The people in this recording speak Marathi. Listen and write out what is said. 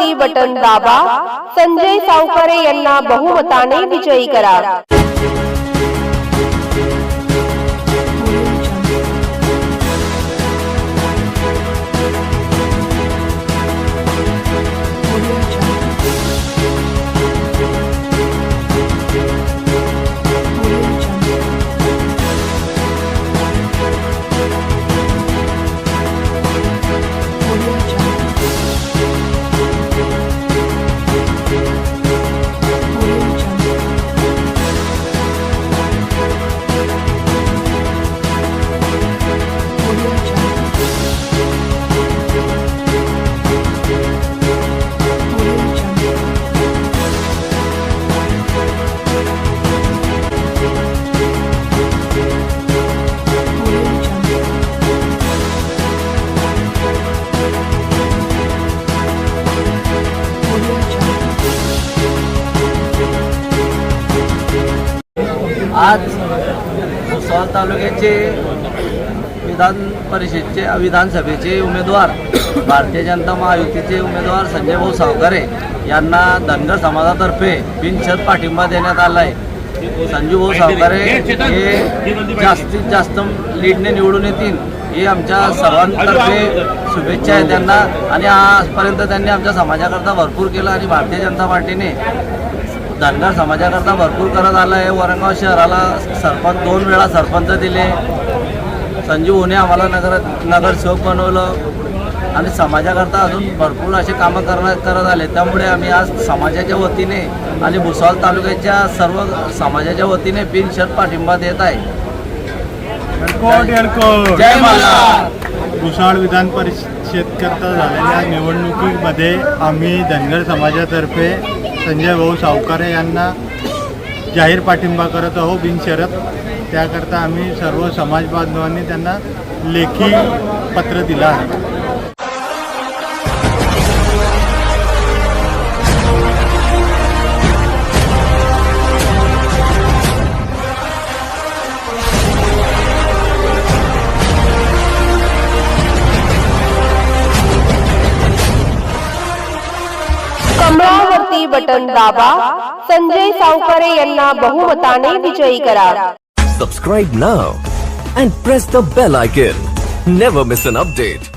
कमळावरती बटन दाबा, संजय सावकारे यांना बहुमताने विजयी करा। आज भुसावळ तालुक्याचे विधानसभेचे उमेदवार भारतीय जनता महायुतीचे उमेदवार संजय भाऊ सावकारे यांना धनगर समाजातर्फे बिनशर्त पाठिंबा देण्यात आला आहे। संजू भाऊ सावकारे हे जास्तीत जास्त लीडने निवडून येतील हे आमच्या सर्वांतर्फे शुभेच्छा आहे त्यांना। आणि आजपर्यंत त्यांनी आमच्या समाजाकरता भरपूर केलं आणि भारतीय जनता पार्टीने धनगर समाजाकरता भरपूर करत आला आहे। वरंगाव शहराला सरपंच 2 वेळा सरपंच दिले, संजू भाऊने आम्हाला नगरसेवक बनवलं आणि समाजाकरता अजून भरपूर असे कामं करत आले। त्यामुळे आम्ही आज समाजाच्या वतीने आणि भुसावळ तालुक्याच्या सर्व समाजाच्या वतीने बिनशर्त पाठिंबा देत आहे। जय मल्हार। भुसावळ विधान परिषदकरता झालेल्या निवडणुकीमध्ये आम्ही धनगर समाजातर्फे संजय भाऊ सावकारे यांना जाहीर पाठिंबा करत आहोत बिनशर्त। त्याकरता आम्ही सर्व समाज बांधवांनी त्यांना लेखी पत्र दिलं आहे। कमळावरती बटन दाबा, संजय सावकारे यांना बहुमताने विजयी करा। Subscribe now and press the bell icon. Never miss an update.